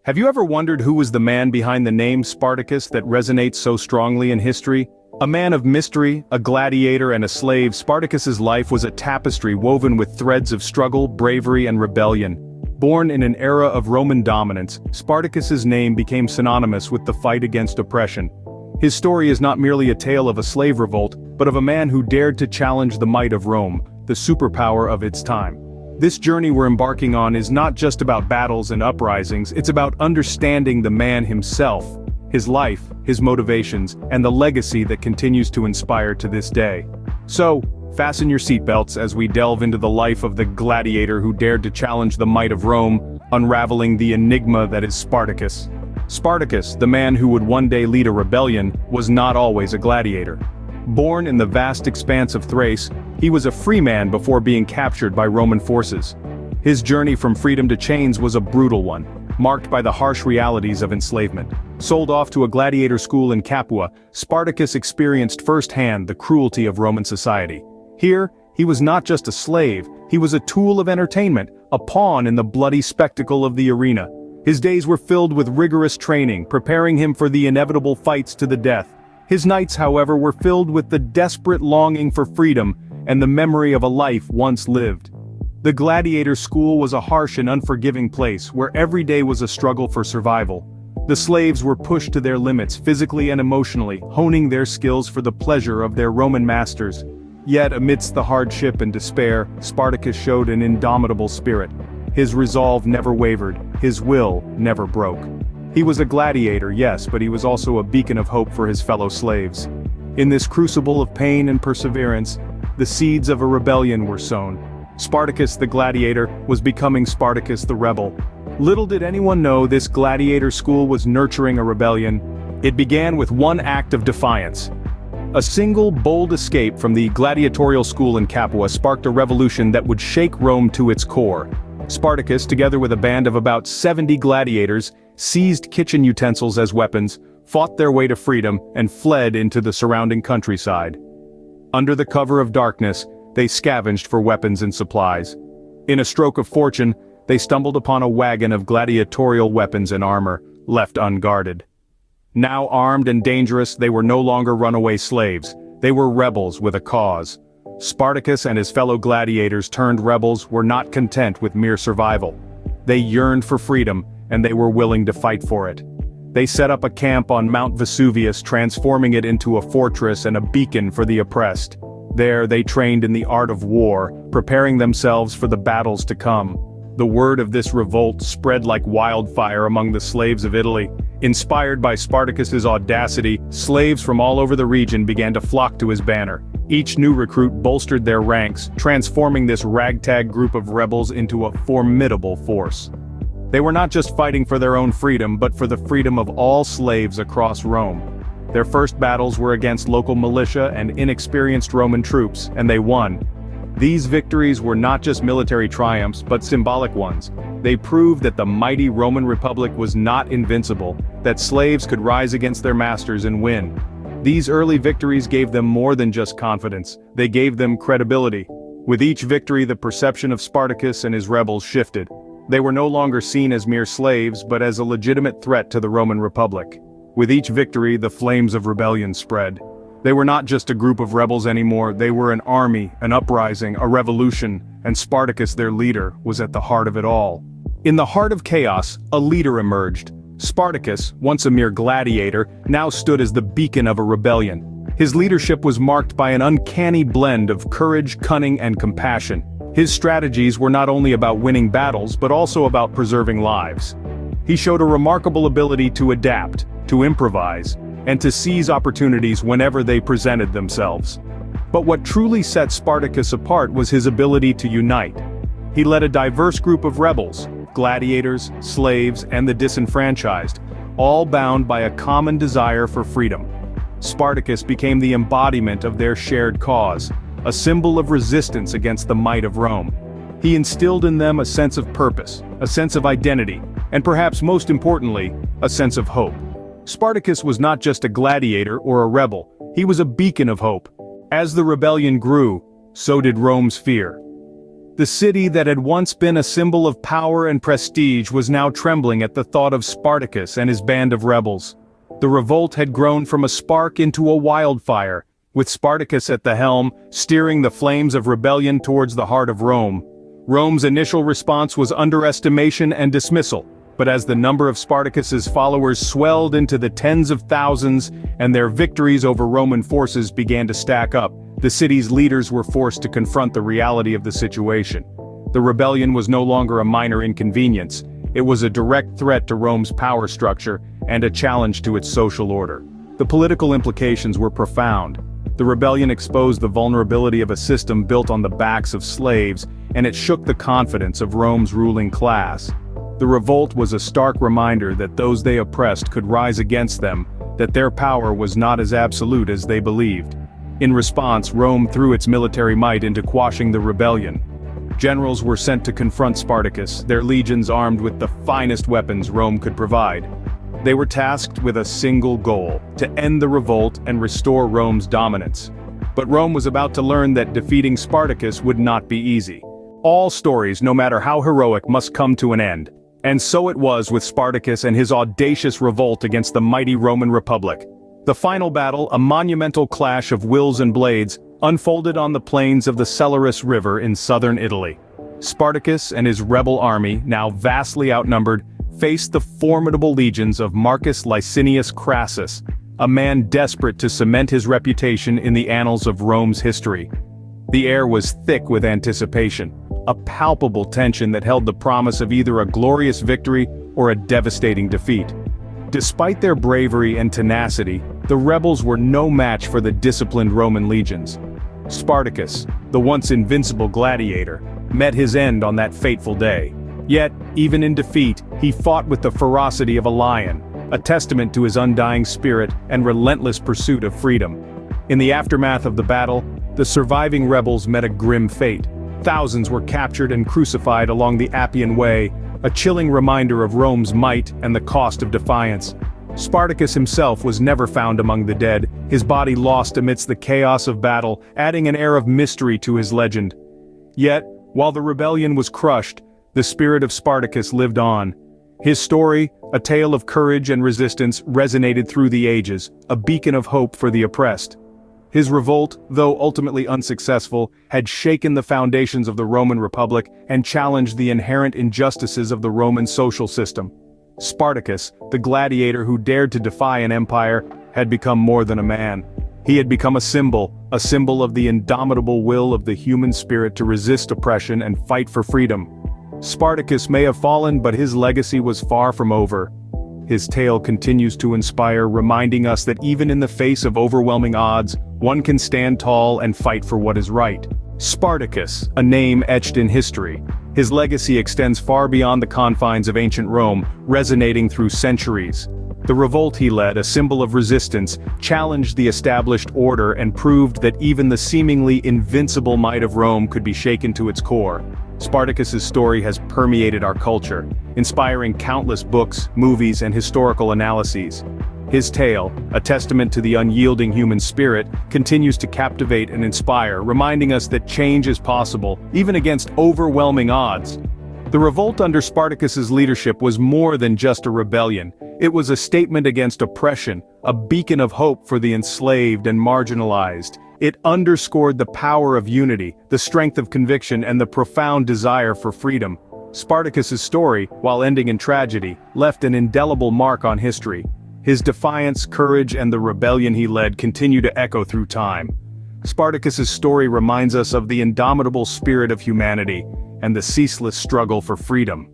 Have you ever wondered who was the man behind the name Spartacus that resonates so strongly in history? A man of mystery, a gladiator and a slave, Spartacus's life was a tapestry woven with threads of struggle, bravery and rebellion. Born in an era of Roman dominance, Spartacus's name became synonymous with the fight against oppression. His story is not merely a tale of a slave revolt, but of a man who dared to challenge the might of Rome, the superpower of its time. This journey we're embarking on is not just about battles and uprisings, it's about understanding the man himself, his life, his motivations, and the legacy that continues to inspire to this day. So, fasten your seatbelts as we delve into the life of the gladiator who dared to challenge the might of Rome, unraveling the enigma that is Spartacus. Spartacus, the man who would one day lead a rebellion, was not always a gladiator. Born in the vast expanse of Thrace, he was a free man before being captured by Roman forces. His journey from freedom to chains was a brutal one, marked by the harsh realities of enslavement. Sold off to a gladiator school in Capua, Spartacus experienced firsthand the cruelty of Roman society. Here, he was not just a slave, he was a tool of entertainment, a pawn in the bloody spectacle of the arena. His days were filled with rigorous training, preparing him for the inevitable fights to the death. His nights, however, were filled with the desperate longing for freedom and the memory of a life once lived. The gladiator school was a harsh and unforgiving place where every day was a struggle for survival. The slaves were pushed to their limits physically and emotionally, honing their skills for the pleasure of their Roman masters. Yet amidst the hardship and despair, Spartacus showed an indomitable spirit. His resolve never wavered, his will never broke. He was a gladiator, yes, but he was also a beacon of hope for his fellow slaves. In this crucible of pain and perseverance, the seeds of a rebellion were sown. Spartacus the gladiator was becoming Spartacus the rebel. Little did anyone know this gladiator school was nurturing a rebellion. It began with one act of defiance. A single bold escape from the gladiatorial school in Capua sparked a revolution that would shake Rome to its core. Spartacus, together with a band of about 70 gladiators, seized kitchen utensils as weapons, fought their way to freedom, and fled into the surrounding countryside. Under the cover of darkness, they scavenged for weapons and supplies. In a stroke of fortune, they stumbled upon a wagon of gladiatorial weapons and armor, left unguarded. Now armed and dangerous, they were no longer runaway slaves. They were rebels with a cause. Spartacus and his fellow gladiators turned rebels were not content with mere survival. They yearned for freedom, and they were willing to fight for it. They set up a camp on Mount Vesuvius, transforming it into a fortress and a beacon for the oppressed. There they trained in the art of war, preparing themselves for the battles to come. The word of this revolt spread like wildfire among the slaves of Italy. Inspired by Spartacus's audacity, slaves from all over the region began to flock to his banner. Each new recruit bolstered their ranks, transforming this ragtag group of rebels into a formidable force. They were not just fighting for their own freedom, but for the freedom of all slaves across Rome. Their first battles were against local militia and inexperienced Roman troops, and they won. These victories were not just military triumphs, but symbolic ones. They proved that the mighty Roman Republic was not invincible, that slaves could rise against their masters and win. These early victories gave them more than just confidence, they gave them credibility. With each victory, the perception of Spartacus and his rebels shifted. They were no longer seen as mere slaves, but as a legitimate threat to the Roman Republic. With each victory, the flames of rebellion spread. They were not just a group of rebels anymore, they were an army, an uprising, a revolution, and Spartacus, their leader, was at the heart of it all. In the heart of chaos, a leader emerged. Spartacus, once a mere gladiator, now stood as the beacon of a rebellion. His leadership was marked by an uncanny blend of courage, cunning, and compassion. His strategies were not only about winning battles, but also about preserving lives. He showed a remarkable ability to adapt, to improvise, and to seize opportunities whenever they presented themselves. But what truly set Spartacus apart was his ability to unite. He led a diverse group of rebels, gladiators, slaves, and the disenfranchised, all bound by a common desire for freedom. Spartacus became the embodiment of their shared cause, a symbol of resistance against the might of Rome. He instilled in them a sense of purpose, a sense of identity, and perhaps most importantly, a sense of hope. Spartacus was not just a gladiator or a rebel, he was a beacon of hope. As the rebellion grew, so did Rome's fear. The city that had once been a symbol of power and prestige was now trembling at the thought of Spartacus and his band of rebels. The revolt had grown from a spark into a wildfire, with Spartacus at the helm, steering the flames of rebellion towards the heart of Rome. Rome's initial response was underestimation and dismissal, but as the number of Spartacus's followers swelled into the tens of thousands and their victories over Roman forces began to stack up, the city's leaders were forced to confront the reality of the situation. The rebellion was no longer a minor inconvenience, it was a direct threat to Rome's power structure and a challenge to its social order. The political implications were profound. The rebellion exposed the vulnerability of a system built on the backs of slaves, and it shook the confidence of Rome's ruling class. The revolt was a stark reminder that those they oppressed could rise against them, that their power was not as absolute as they believed. In response, Rome threw its military might into quashing the rebellion. Generals were sent to confront Spartacus, their legions armed with the finest weapons Rome could provide. They were tasked with a single goal: to end the revolt and restore Rome's dominance. But Rome was about to learn that defeating Spartacus would not be easy. All stories, no matter how heroic, must come to an end. And so it was with Spartacus and his audacious revolt against the mighty Roman Republic. The final battle, a monumental clash of wills and blades, unfolded on the plains of the Selarus River in southern Italy. Spartacus and his rebel army, now vastly outnumbered, faced the formidable legions of Marcus Licinius Crassus, a man desperate to cement his reputation in the annals of Rome's history. The air was thick with anticipation, a palpable tension that held the promise of either a glorious victory or a devastating defeat. Despite their bravery and tenacity, the rebels were no match for the disciplined Roman legions. Spartacus, the once invincible gladiator, met his end on that fateful day. Yet, even in defeat, he fought with the ferocity of a lion, a testament to his undying spirit and relentless pursuit of freedom. In the aftermath of the battle, the surviving rebels met a grim fate. Thousands were captured and crucified along the Appian Way, a chilling reminder of Rome's might and the cost of defiance. Spartacus himself was never found among the dead, his body lost amidst the chaos of battle, adding an air of mystery to his legend. Yet, while the rebellion was crushed, the spirit of Spartacus lived on. His story, a tale of courage and resistance, resonated through the ages, a beacon of hope for the oppressed. His revolt, though ultimately unsuccessful, had shaken the foundations of the Roman Republic and challenged the inherent injustices of the Roman social system. Spartacus, the gladiator who dared to defy an empire, had become more than a man. He had become a symbol of the indomitable will of the human spirit to resist oppression and fight for freedom. Spartacus may have fallen, but his legacy was far from over. His tale continues to inspire, reminding us that even in the face of overwhelming odds, one can stand tall and fight for what is right. Spartacus, a name etched in history. His legacy extends far beyond the confines of ancient Rome, resonating through centuries. The revolt he led, a symbol of resistance, challenged the established order and proved that even the seemingly invincible might of Rome could be shaken to its core. Spartacus's story has permeated our culture, inspiring countless books, movies, and historical analyses. His tale, a testament to the unyielding human spirit, continues to captivate and inspire, reminding us that change is possible, even against overwhelming odds. The revolt under Spartacus's leadership was more than just a rebellion. It was a statement against oppression, a beacon of hope for the enslaved and marginalized. It underscored the power of unity, the strength of conviction, and the profound desire for freedom. Spartacus's story, while ending in tragedy, left an indelible mark on history. His defiance, courage, and the rebellion he led continue to echo through time. Spartacus's story reminds us of the indomitable spirit of humanity and the ceaseless struggle for freedom.